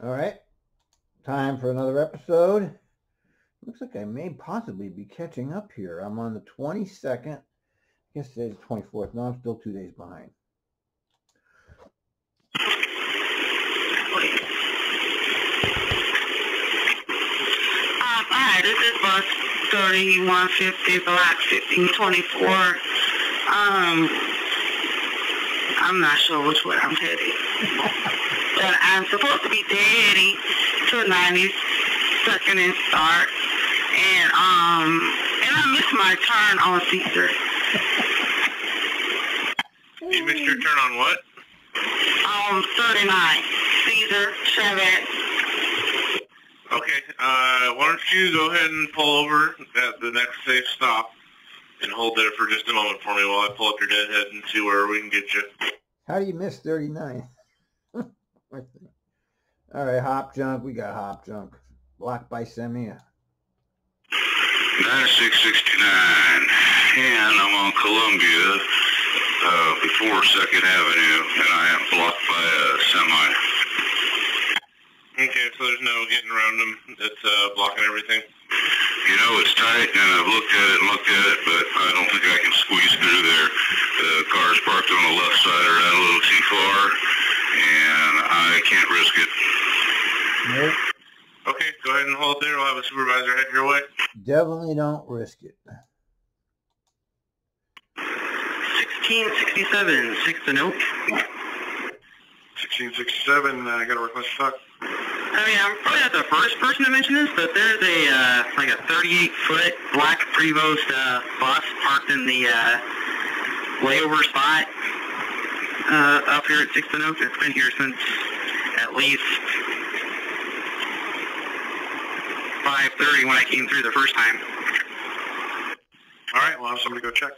All right, time for another episode. Looks like I may possibly be catching up here. I'm on the 22nd. I guess today's the 24th. No, I'm still 2 days behind. Hi, this is bus 3150, block 1524. I'm not sure which way I'm headed. But I'm supposed to be heading to 92nd and Start. And I missed my turn on Caesar. You missed your turn on what? 39, Caesar, Trimet. Okay, why don't you go ahead and pull over at the next safe stop and hold there for just a moment for me while I pull up your deadhead and see where we can get you. How do you miss 39? All right, hop junk. We got hop junk. Blocked by Semia. 9669, and I'm on Columbia before 2nd Avenue, and I am blocked by a semi. Okay, so there's no getting around them. It's blocking everything. You know, it's tight, and I've looked at it, but I don't think I can squeeze through there. The car's parked on the left side around a little too far, and I can't risk it. Nope. Okay, go ahead and hold there. We'll have a supervisor head your way. Definitely don't risk it. 1667, 6 and Oak. 1667, I got a request to talk. I mean, I'm probably not the first person to mention this, but there's a like a 38-foot black Prevost bus parked in the layover spot up here at 6th and Oak. It's been here since at least 5:30 when I came through the first time. All right, we'll have somebody go check.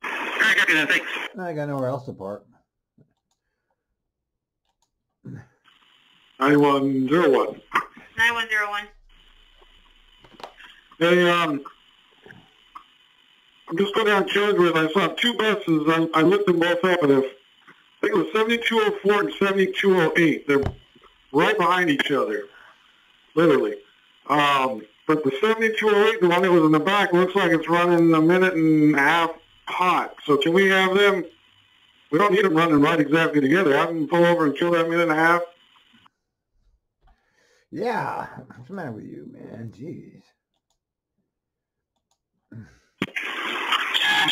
All right, copy that. Thanks. I got nowhere else to park. 9101. 9101. Hey, I'm just going down Children. I saw two buses. I looked them both up, and I think it was 7204 and 7208. They're right behind each other, literally. But the 7208, the one that was in the back, looks like it's running a minute and a half hot. So can we have them? We don't need them running right exactly together. Have them pull over and kill that minute and a half. Yeah, what's the matter with you, man? Jeez.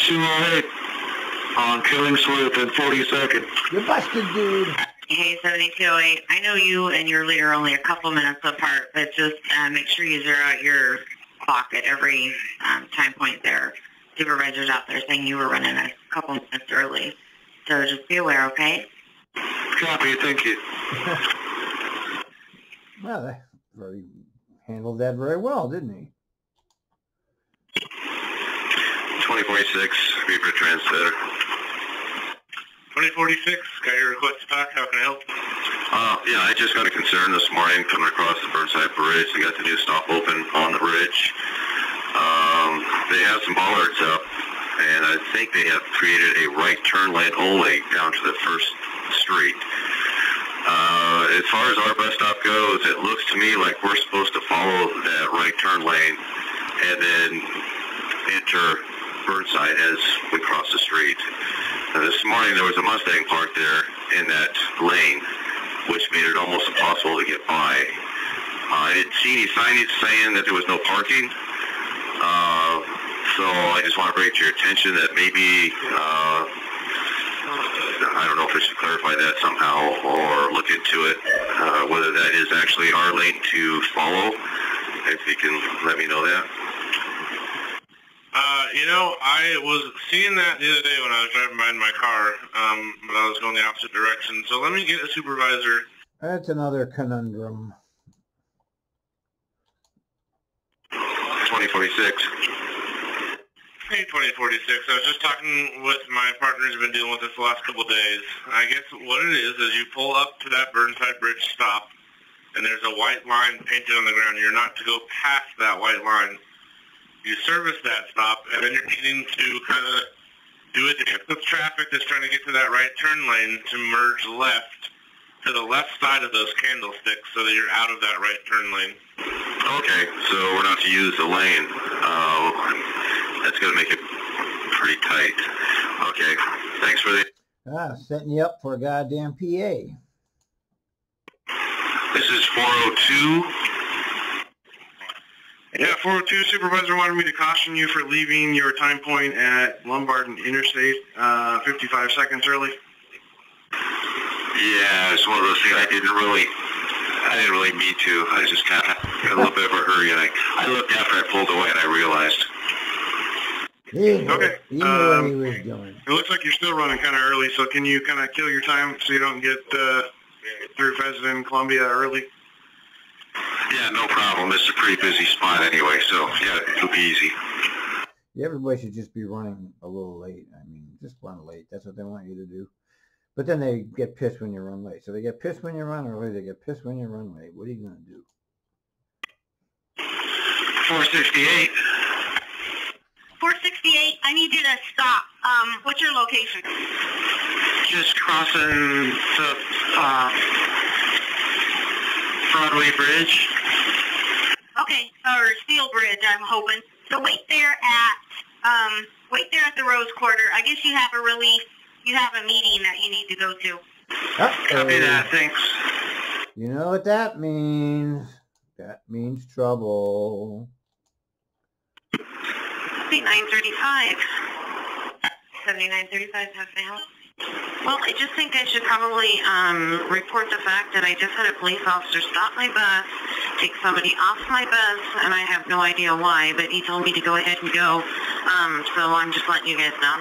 208 on Killing Swift in 42nd. You're busted, dude. Hey, 7208. I know you and your leader are only a couple minutes apart, but just make sure you zero out your clock at every time point there. Supervisor's out there saying you were running a couple minutes early. So just be aware, okay? Copy, thank you. Well, they handled that very well, didn't he? 2046, Beaver Translator. 2046, got your request to talk. How can I help? Yeah, I just got a concern this morning coming across the Burnside Bridge. They got the new stop open on the bridge. They have some bollards up, and I think they have created a right turn lane only down to the first street. As far as our bus stop goes, it looks to me like we're supposed to follow that right turn lane and then enter Burnside as we cross the street. This morning there was a Mustang parked there in that lane, which made it almost impossible to get by. I didn't see any signage saying that there was no parking, so I just want to bring it to your attention that maybe I don't know if I should clarify that somehow or look into it, whether that is actually our lane to follow, if you can let me know that. You know, I was seeing that the other day when I was driving by in my car, but I was going the opposite direction. So let me get a supervisor. That's another conundrum. 2046. Hey, 2046. I was just talking with my partners who've been dealing with this the last couple of days. I guess what it is you pull up to that Burnside Bridge stop, and there's a white line painted on the ground. You're not to go past that white line. You service that stop, and then you're needing to kind of do a dance with traffic that's trying to get to that right turn lane to merge left to the left side of those candlesticks so that you're out of that right turn lane. Okay, so we're not to use the lane. That's going to make it pretty tight. Okay, thanks for the... Setting you up for a goddamn PA. This is 402. Yeah, 402 supervisor wanted me to caution you for leaving your time point at Lombard and Interstate 55 seconds early. Yeah, it's one of those things I didn't really mean to. I just kind of got a little bit of a hurry, and I looked after I pulled away, and I realized. Okay. He knew what he was doing. It looks like you're still running kind of early, so can you kind of kill your time so you don't get through Pheasant and Columbia early? Yeah, no problem. It's a pretty busy spot anyway, so yeah, it'll be easy. Yeah, everybody should just be running a little late. I mean, just run late. That's what they want you to do. But then they get pissed when you run late. So they get pissed when you run early. They get pissed when you run late. What are you going to do? 468. 468, I need you to stop. What's your location? Just crossing the Broadway Bridge. Okay, or Steel Bridge, I'm hoping. So wait there at the Rose Quarter. I guess you have a meeting that you need to go to. Copy that, thanks. You know what that means? That means trouble. 7935. 7935, how can I help? Well, I just think I should probably report the fact that I just had a police officer stop my bus, take somebody off my bus, and I have no idea why, but he told me to go ahead and go. So I'm just letting you guys know.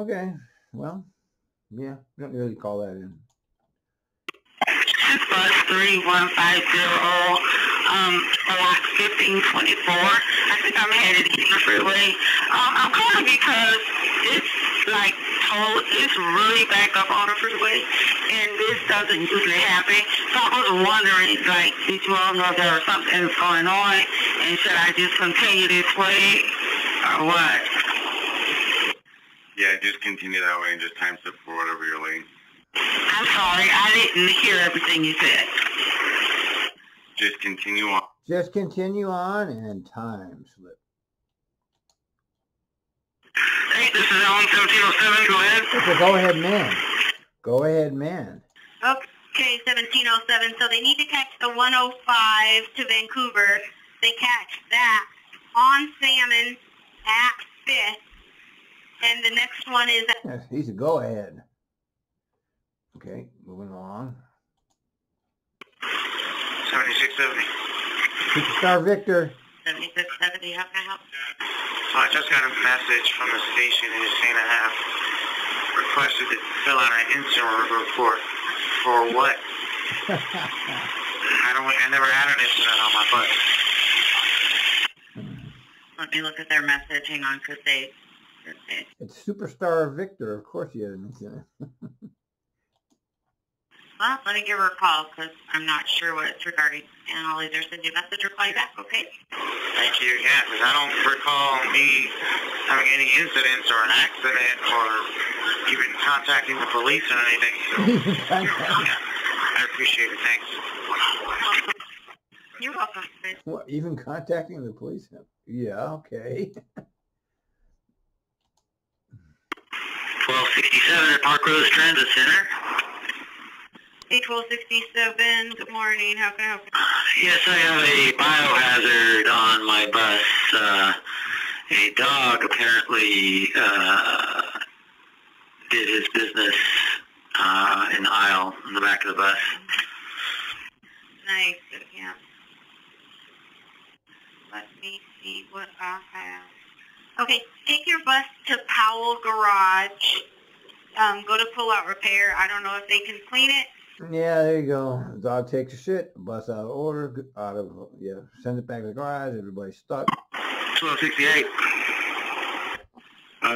Okay. Well, yeah, we don't really call that in. Bus 3150, or 1524. I think I'm headed east the freeway. I'm calling because it's it's really backed up on the freeway, and this doesn't usually happen. So I was wondering, did you all know there was something going on, and should I just continue this way, or what? Yeah, just continue that way and just time slip for whatever your lane. I'm sorry, I didn't hear everything you said. Just continue on. Just continue on and time slip. Hey, this is Alan 1707, go ahead. Okay, go ahead, man. Go ahead, man. Okay, 1707. So they need to catch the 105 to Vancouver. They catch that on Salmon at 5th. And the next one is... Yes, he's a go ahead. Okay, moving along. 7670. Superstar Victor. 7670, how can I help? So I just got a message from the station and it's saying I have requested to fill out an incident report. For what? I never had an incident on my bus. Let me look at their message. Hang on, because they... It's Superstar Victor. Of course you had an incident. Well, let me give her a call because I'm not sure what it's regarding. And I'll either send you a message or call you back, okay? Thank you, yeah, because I don't recall me having any incidents or an accident or even contacting the police or anything. So, yeah, I appreciate it, thanks. You're welcome. What, even contacting the police? Yeah, okay. 1267 at Park Rose Transit Center. Hey, 1267, good morning. How can I help you? Yes, I have a biohazard on my bus. A dog apparently did his business in the aisle in the back of the bus. Nice, yeah. Let me see what I have. Okay, take your bus to Powell Garage. Go to pull-out repair. I don't know if they can clean it. Yeah, there you go. Dog takes a shit, bus out of order, send it back to the garage, everybody's stuck. 1268.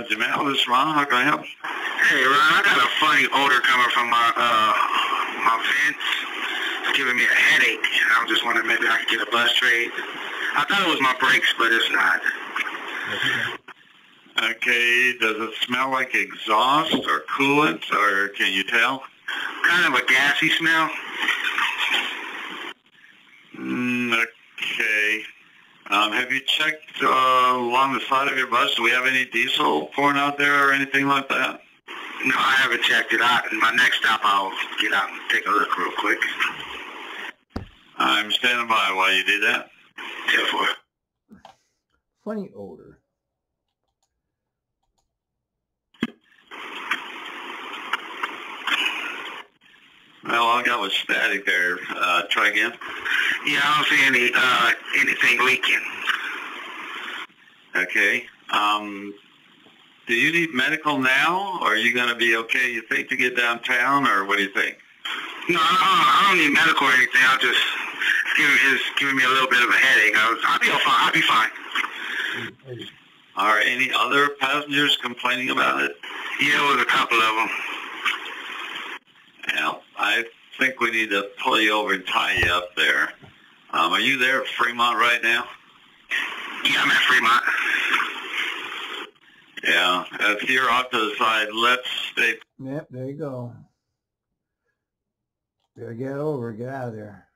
Jamal, this is Ron. How can I help? Hey, Ron, I got a funny odor coming from my vents. It's giving me a headache. I'm just wondering maybe I could get a bus trade. I thought it was my brakes, but it's not. Okay, does it smell like exhaust or coolant, or can you tell? kind of a gassy smell. Okay. Have you checked along the side of your bus? Do we have any diesel pouring out there or anything like that? No, I haven't checked it out. My next stop, I'll get out and take a look real quick. I'm standing by while you do that. 10-4. Funny odor. Well, all I got was static there. Try again. Yeah, I don't see anything leaking. Okay. Do you need medical now, or are you going to be okay, you think, to get downtown, or what do you think? No, I don't need medical or anything. I'll just giving me a little bit of a headache. I'll be fine. I'll be fine. Are any other passengers complaining about it? Yeah, there was a couple of them. Yeah, I think we need to pull you over and tie you up there. Are you there at Fremont right now? Yeah, I'm at Fremont. Yeah, if you're off to the side, let's stay. Yep, there you go. Gotta get over, get out of there.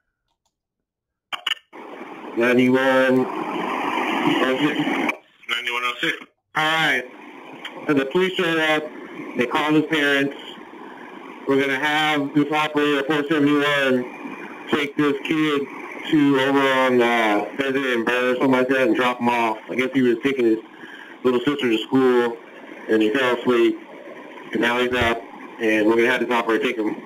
9106. All right. So the police showed up. They called his parents. We're going to have this operator, 471, take this kid to over on Pheasant and Burr or something like that and drop him off. I guess he was taking his little sister to school, and he fell asleep. And now he's up, and we're going to have this operator take him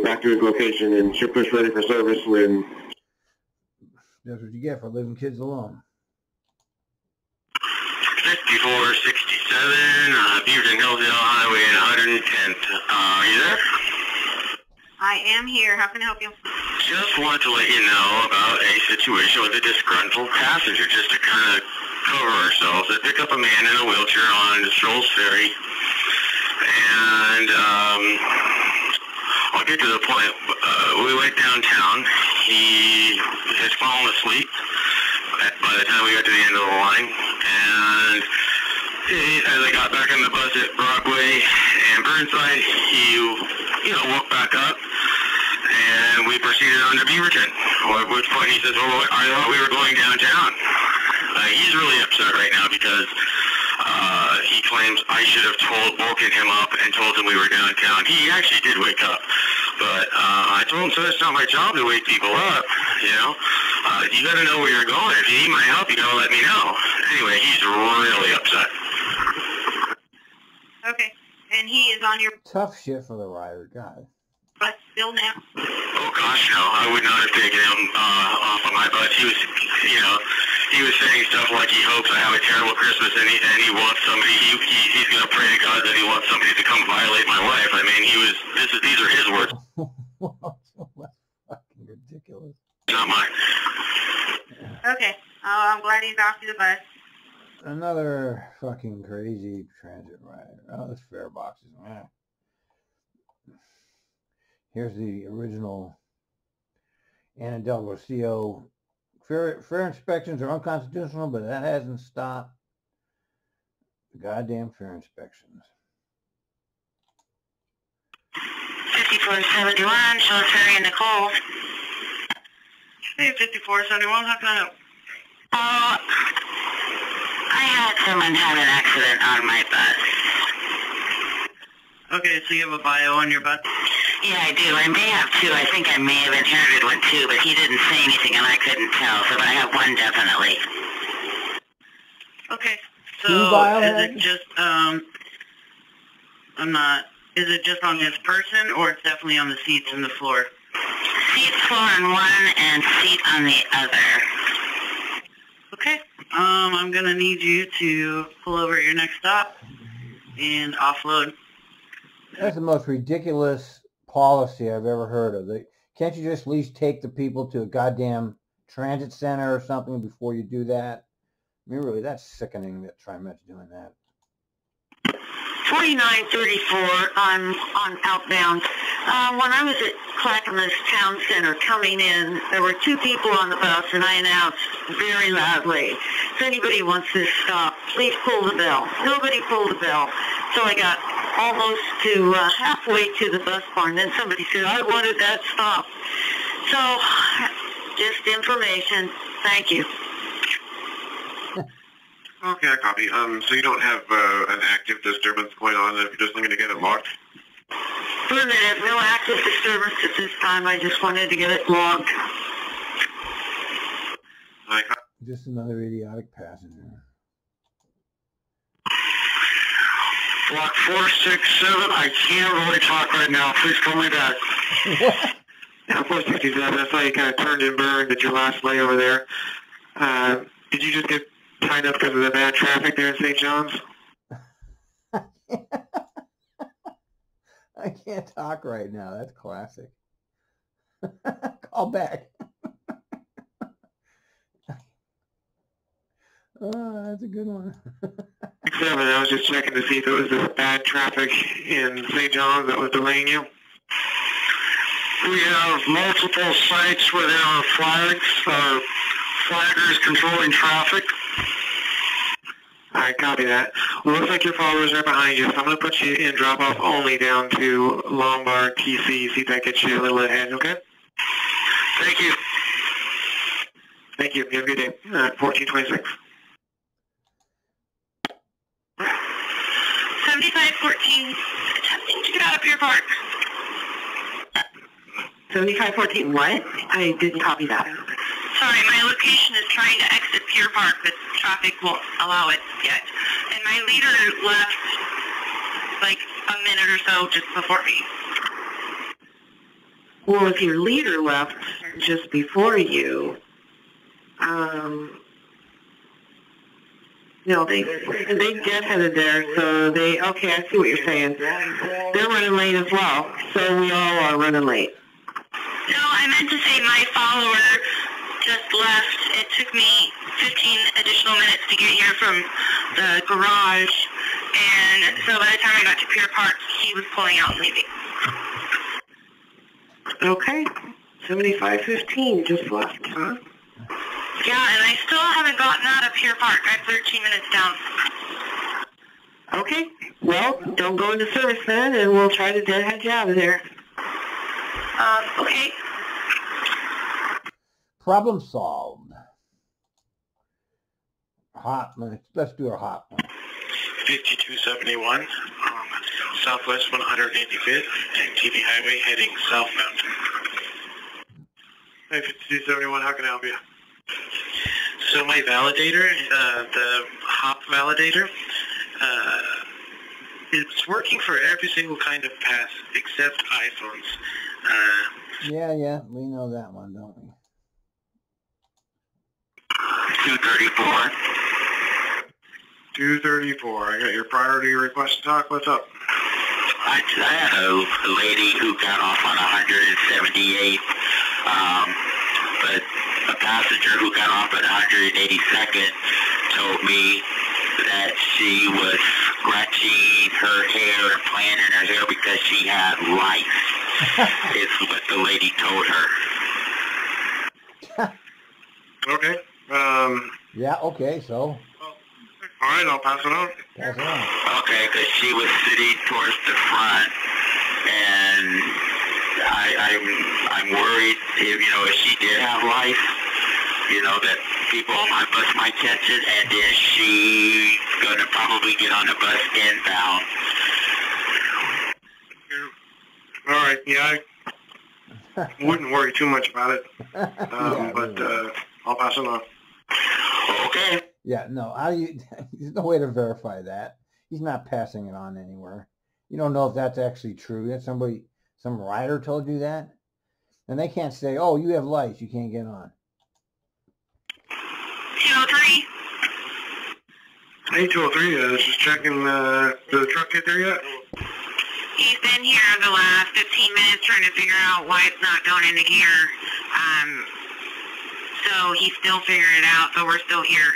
back to his location, and she'll push ready for service when... That's what you get for leaving kids alone. 5467, Beaverton Hillsdale Highway and 110th. Are you there? I am here. How can I help you? Just wanted to let you know about a situation with a disgruntled passenger, just to kind of cover ourselves. I picked up a man in a wheelchair on Strolls Ferry, and I'll get to the point. We went downtown. He has fallen asleep by the time we got to the end of the line, and as I got back on the bus at Broadway and Burnside, he, woke back up, and we proceeded on to Beaverton, at which point he says, well, I thought we were going downtown. He's really upset right now because he claims I should have woken him up and told him we were downtown. He actually did wake up, but I told him, so it's not my job to wake people up, you got to know where you're going. If you need my help, you got to let me know. Anyway, he's really upset. Okay. And he is on your Tough shit for the rider, God. bus still now? Oh gosh, no! I would not have taken him off of my bus. He was, he was saying stuff like he hopes I have a terrible Christmas, and he wants somebody. He's gonna pray to God that he wants somebody to come violate my wife. I mean, these are his words, That's fucking ridiculous. not mine. Okay. I'm glad he's off to the bus. Another fucking crazy transit rider. Oh, this fare box is... Here's the original Anna Del Rocio. Fare inspections are unconstitutional, but that hasn't stopped the goddamn fare inspections. 5471, Charlotte Ferry and Nicole. Hey, 5471, how can I help? I had someone have an accident on my bus. Okay, so you have a bio on your bus? Yeah, I do. I may have two. I think I may have inherited one too, but he didn't say anything and I couldn't tell, so I have one definitely. Okay, Two so bio is heads? it just, is it just on this person, or it's definitely on the seats and the floor? Seat floor on one and seat on the other. Okay, I'm gonna need you to pull over at your next stop and offload. That's the most ridiculous policy I've ever heard of. Can't you just at least take the people to a goddamn transit center or something before you do that? I mean, really, that's sickening that Trimet's doing that. 4934 on outbound. When I was at Clackamas Town Center coming in, there were two people on the bus, and I announced very loudly, if anybody wants this stop, please pull the bell. Nobody pulled the bell. So I got almost to halfway to the bus barn. Then somebody said, I wanted that stop. So, just information. Thank you. Okay, I copy. So you don't have an active disturbance going on, if you're just looking to get it logged? For a minute, no active disturbance at this time. I just wanted to get it logged. I copy. Just another idiotic passenger. Block 467, I can't really talk right now. Please call me back. What? Yeah, 467, I saw you kind of turned and burned at your last layover there. Did you just get tied up because of the bad traffic there in St. John's? I can't talk right now. That's classic. Call back. Oh, that's a good one. 7, I was just checking to see if it was the bad traffic in St. John's that was delaying you. We have multiple sites where there are flaggers controlling traffic. All right, copy that. Well, looks like your followers are behind you, so I'm going to put you in drop-off only down to Lombard, TC, see if that gets you a little ahead, okay? Thank you. Thank you. You have a good day. 1426. 7514, attempting to get out of Pier Park. 7514, what? I didn't copy that. Sorry, my location is trying to exit Pier Park, but traffic won't allow it yet. And my leader left like a minute or so just before me. Well, if your leader left just before you, no, they get headed there, so okay, I see what you're saying. They're running late as well, so we all are running late. No, I meant to say my follower just left. It took me 15 additional minutes to get here from the garage, and so by the time I got to Pier Park, he was pulling out and leaving. Okay, 7515 just left, huh? Yeah, and I still haven't gotten out of Pier Park. I'm 13 minutes down. Okay, well, don't go into service then, and we'll try to head you out of there. Okay. Problem solved. Hot. Let's do a hot one. 5271, Southwest 185th, and TV Highway heading southbound. Hey, 5271, how can I help you? So my validator, the hop validator, it's working for every single kind of pass except iPhones. Yeah, we know that one, don't we? 234. 234, I got your priority request to talk. What's up? I had a lady who got off on 178, but a passenger who got off at 182nd told me that she was scratching her hair and playing in her hair because she had lice. Is what the lady told her. Okay. Yeah, okay, so. All right, I'll pass it on. Pass it on. Okay, because she was sitting towards the front, and I'm worried if she did have lice, that people on my bus might catch it, and then she's gonna probably get on the bus inbound. All right, yeah, I wouldn't worry too much about it, but I'll pass it on. Okay. Yeah, no, there's no way to verify that. He's not passing it on anywhere. You don't know if that's actually true. That some rider told you that. And they can't say, oh, you have lice, you can't get on. 203. Hey, 203, just checking, did the truck get there yet? He's been here the last 15 minutes trying to figure out why it's not going into gear. So he's still figuring it out, so we're still here.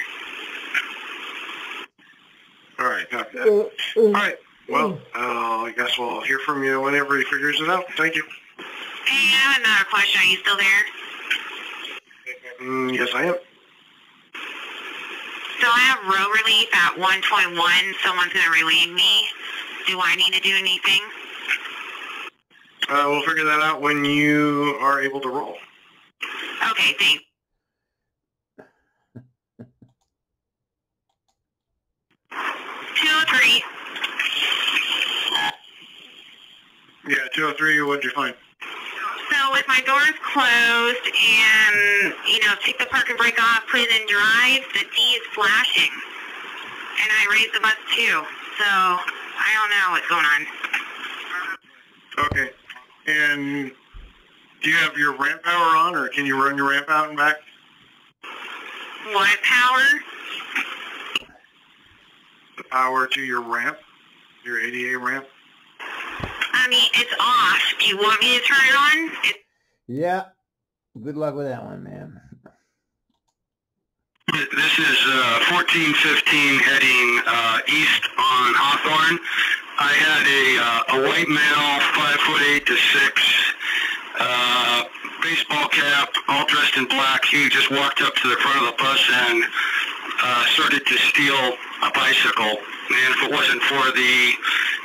All right, copy that. All right, well, I guess we'll hear from you whenever he figures it out. Thank you. Hey, I have another question. Are you still there? Yes, I am. So I have row relief at 121. Someone's going to relieve me. Do I need to do anything? We'll figure that out when you are able to roll. Okay, thanks. Three. Yeah, 203, what'd you find? So with my doors closed and, take the park and brake off, put it in drive, the D is flashing. And I raised the bus too. So I don't know what's going on. Okay. And do you have your ramp power on, or can you run your ramp out and back? What power? The power to your ramp, your ADA ramp? I mean, it's off. Do you want me to turn it on? Yeah. Good luck with that one, man. This is 1415 heading east on Hawthorne. I had a white male, 5'8" to 6", baseball cap, all dressed in black. He just walked up to the front of the bus and started to steal a bicycle. And if it wasn't for the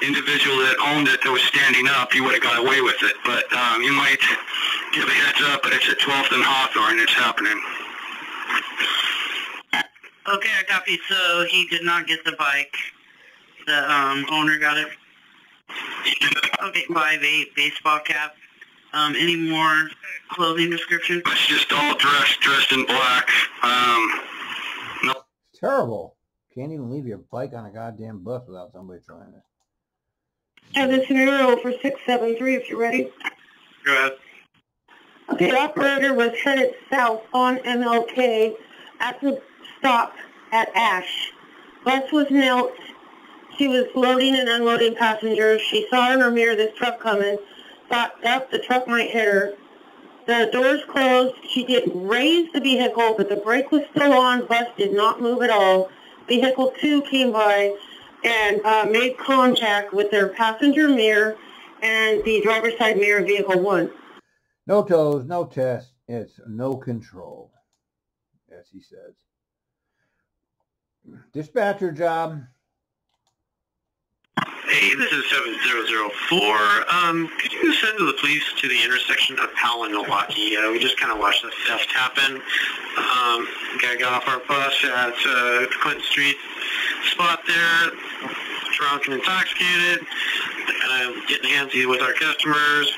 individual that owned it that was standing up, he would have got away with it. But you might give a heads up, but it's at 12th and Hawthorne. It's happening. Okay, I copy. So he did not get the bike. The owner got it. Okay, 5'8", baseball cap. Any more clothing description? It's just all dressed in black. No. It's terrible. Can't even leave your bike on a goddamn bus without somebody trying it. I have a scenario for 673 if you're ready. Go ahead. Okay, the operator was headed south on MLK at the stop at Ash. Bus was knelt. She was loading and unloading passengers. She saw in her mirror this truck coming. Thought, yep, the truck might hit her. The doors closed. She did raise the vehicle, but the brake was still on. Bus did not move at all. Vehicle 2 came by and made contact with their passenger mirror and the driver's side mirror of vehicle 1. No toes, no test. It's no control, as he says. Dispatcher job. Hey, this is 7004. Could you send the police to the intersection of Powell and Milwaukee? We just kind of watched the theft happen. Guy got off our bus at Clinton Street spot there, drunk and intoxicated, getting handsy with our customers.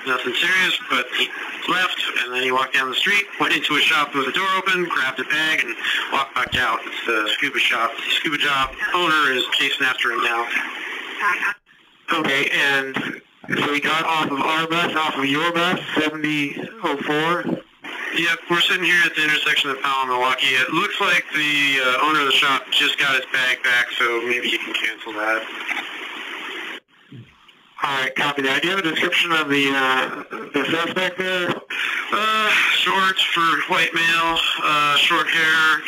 Nothing serious, but he left, and then he walked down the street, went into a shop with the door open, grabbed a bag, and walked back out. It's the scuba shop. The scuba job owner is chasing after him now. Okay, and so he got off of our bus, off of your bus, 7004? Yep, we're sitting here at the intersection of Powell and Milwaukee. It looks like the owner of the shop just got his bag back, so maybe you can cancel that. All right, copy that. Do you have a description of the suspect there? Shorts for white male, short hair.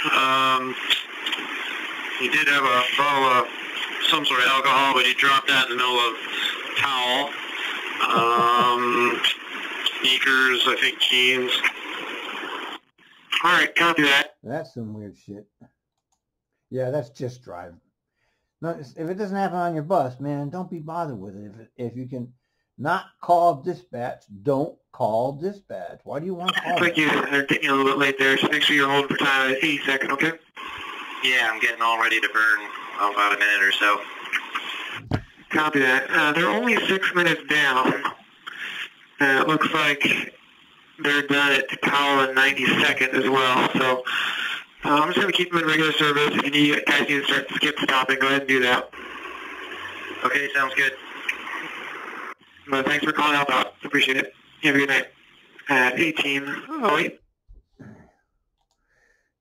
He did have a bottle of some sort of alcohol, but he dropped that in the middle of towel. Sneakers, I think jeans. All right, copy that. That's some weird shit. Yeah, that's just driving. No, if it doesn't happen on your bus, man, don't be bothered with it. If you can not call dispatch, don't call dispatch. Why do you want to call? Thank you. They're getting a little bit late there. Just make sure you're holding for time. 80 seconds, okay? Yeah, I'm getting all ready to burn about a minute or so. Copy that. They're only 6 minutes down. It looks like they're done at Powell in 92nd as well. So I'm just going to keep them in regular service. If you guys need to start skip stopping, go ahead and do that. Okay, sounds good. But thanks for calling out. Appreciate it. You have a good night. 1808.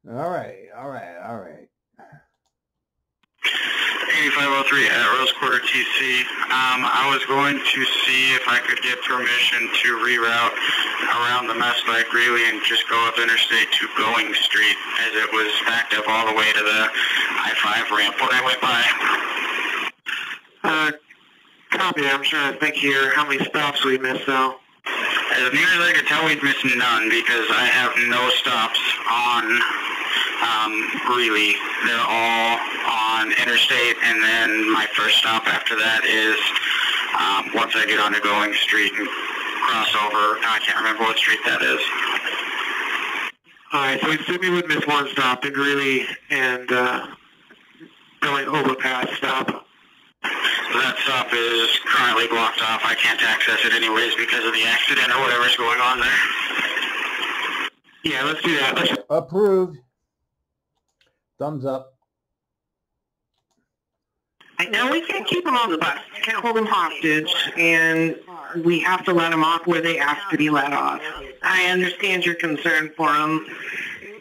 All right. 8503 at Rose Quarter TC. I was going to see if I could get permission to reroute around the Mess by Greeley and just go up Interstate to Going Street, as it was backed up all the way to the I-5 ramp when I went by. Copy. I'm trying to think here how many stops we missed, though. As near as I could tell, we've missed none because I have no stops on Really, they're all on interstate, and then my first stop after that is once I get onto Going Street and cross over. I can't remember what street that is. All right, so we simply would miss one stop in Greeley and going overpass stop. That stop is currently blocked off. I can't access it anyways because of the accident or whatever's going on there. Yeah, let's do that. Approved. Thumbs up. I know we can't keep them on the bus. We can't hold them hostage, and we have to let them off where they ask to be let off. I understand your concern for him,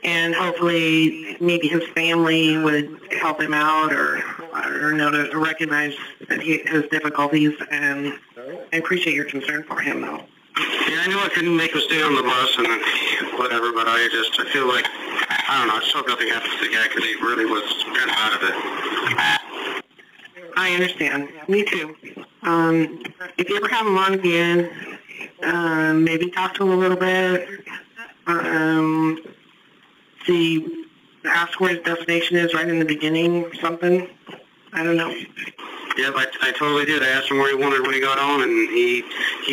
and hopefully maybe his family would help him out or know to recognize that his difficulties, and I appreciate your concern for him, though. Yeah, I knew I couldn't make him stay on the bus and whatever, but I feel like, I don't know, I just hope nothing happens to the guy because he really was kind of out of it. I understand. Me too. If you ever have him on again, maybe talk to him a little bit. Ask where his destination is right in the beginning or something. I don't know. Yep, I totally did. I asked him where he wanted when he got on, and he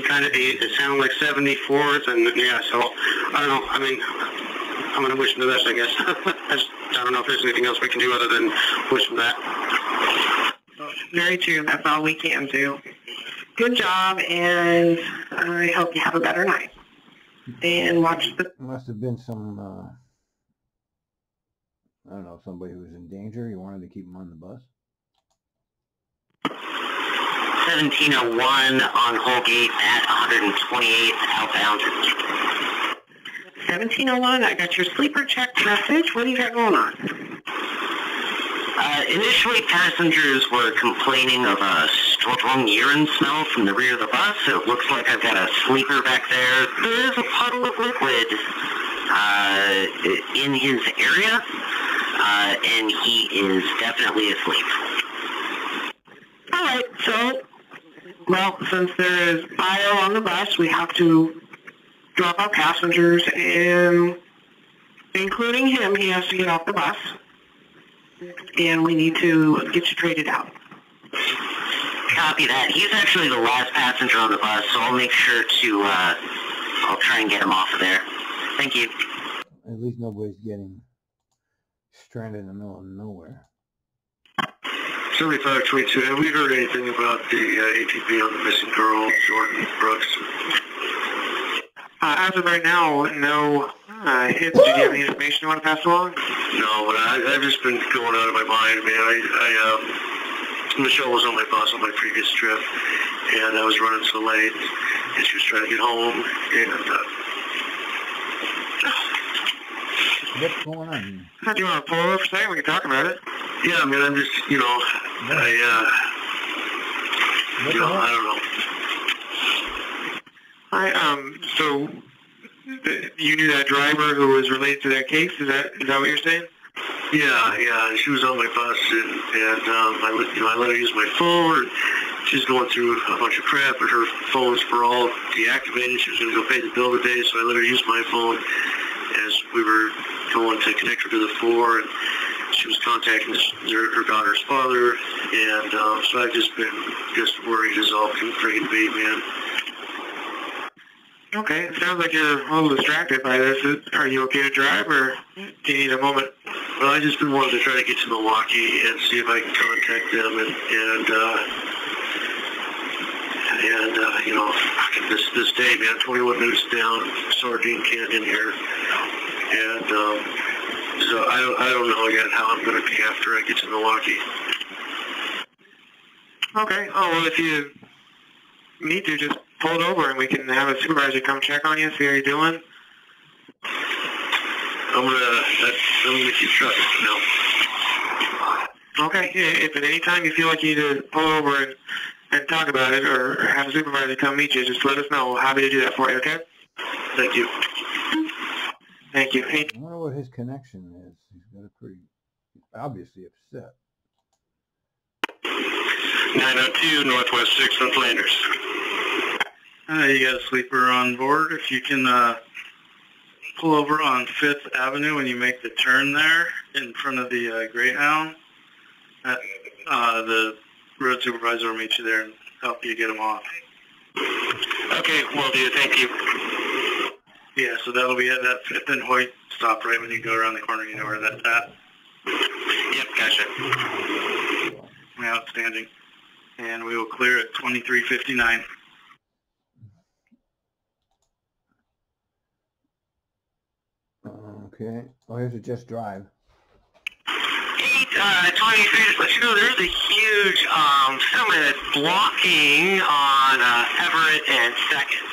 kind of, it sounded like 74th, and yeah, so, I don't know. I mean, I'm going to wish him the best, I guess. I don't know if there's anything else we can do other than wish him that. Very true. That's all we can do. Good job, and I hope you have a better night. And watch the... Must have been some, I don't know, somebody who was in danger. You wanted to keep him on the bus? 1701 on Holgate at 128 outbound. 1701, I got your sleeper check message. What do you got going on? Initially, passengers were complaining of a strong urine smell from the rear of the bus. It looks like I've got a sleeper back there. There is a puddle of liquid in his area, and he is definitely asleep. All right, so, well, since there is bio on the bus, we have to drop our passengers, and including him, he has to get off the bus. And we need to get you traded out. Copy that. He's actually the last passenger on the bus, so I'll make sure to, I'll try and get him off of there. Thank you. At least nobody's getting stranded in the middle of nowhere. 7522, have we heard anything about the ATV on the missing girl, Jordan Brooks? As of right now, no hits. Did you have any information you want to pass along? No, but I've just been going out of my mind, man. Michelle was on my bus on my previous trip, and I was running so late, and she was trying to get home, and what's going on here? Do you want to pull over for a second? We can talk about it. yeah, man, I'm just, I don't know. So you knew that driver who was related to that case? Is that what you're saying? Yeah, she was on my bus, and I let her use my phone, and she was going through a bunch of crap, but her phones were all deactivated. She was going to go pay the bill today, so I let her use my phone as we were going to connect her to the floor, and she was contacting her daughter's father, and so I've just been worried as all can friggin' be, man. Okay, it sounds like you're a little distracted by this. Are you okay to drive, or do you need a moment? Well, I've just been wanting to try to get to Milwaukee and see if I can contact them, and this day, man, 21 minutes down, sardine can in here, and so I don't know yet how I'm going to be after I get to Milwaukee. Okay. Oh, well, if you need to, just pull it over and we can have a supervisor come check on you, see how you're doing. I'm gonna keep trucking, Okay. If at any time you feel like you need to pull over and talk about it, or have a supervisor come meet you, just let us know. We're happy to do that for you, okay? Thank you. Thank you. I wonder what his connection is. He's got a pretty, obviously upset. 902 Northwest 6th and Flanders. You got a sleeper on board. If you can pull over on 5th Avenue when you make the turn there in front of the Greyhound. The road supervisor will meet you there and help you get them off. Okay, will do. Thank you. Yeah, so that'll be at that 5th and Hoyt stop right when you go around the corner. You know where that's at. Yep, gotcha. Outstanding. And we will clear at 23:59. Okay. Oh, here's a just drive. 823, just let you know there's a huge semi that's blocking on Everett and 2nd.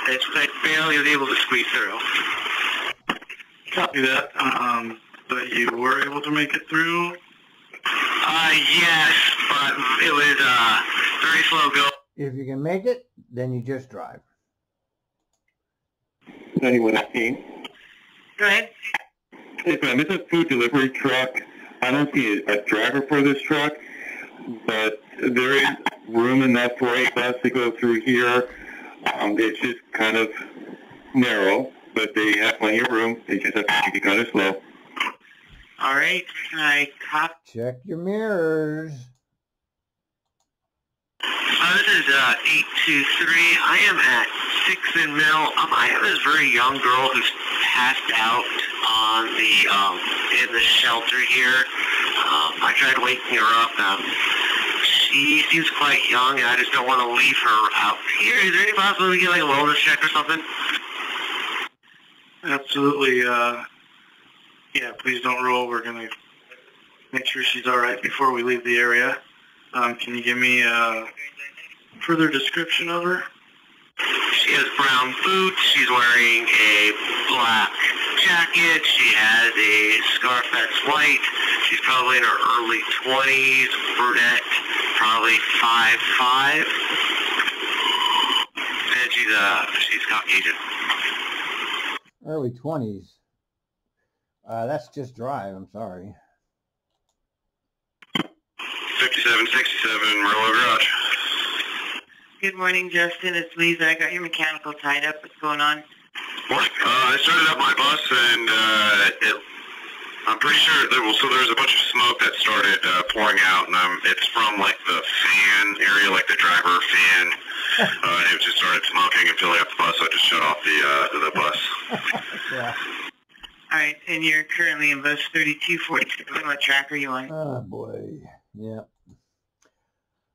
I barely was able to squeeze through. Copy that. But you were able to make it through? Yes, but it was very slow go. If you can make it, then you just drive. 9118. Go ahead. Hey, ma'am, this is a food delivery truck. I don't see a driver for this truck, but there is room enough for a bus to go through here. It's just kind of narrow, but they have plenty of room. They just have to take it kind of slow. All right. I copy. Check your mirrors. This is 823. I am at 6th and Mill. I have this very young girl who's passed out on the in the shelter here. I tried waking her up. She seems quite young, and I just don't want to leave her out here. Is there any possibility to get like a wellness check or something? Absolutely. Yeah, please don't roll. We're going to make sure she's all right before we leave the area. Can you give me a further description of her? She has brown boots. She's wearing a black jacket. She has a scarf that's white. She's probably in her early 20s, brunette, probably 5'5". And she's Caucasian. Early 20s. That's just drive. I'm sorry. 5767 Merlot Garage. Good morning, Justin. It's Lisa. I got your mechanical tied up. What's going on? Morning. I started up my bus and I'm pretty sure there was a bunch of smoke that started pouring out, and it's from like the fan area, like the driver fan. And it just started smoking and filling up the bus, so I just shut off the bus. Yeah. All right, and you're currently in bus 3246. What track are you on? Oh boy. Yeah.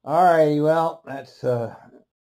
All righty. Well, that's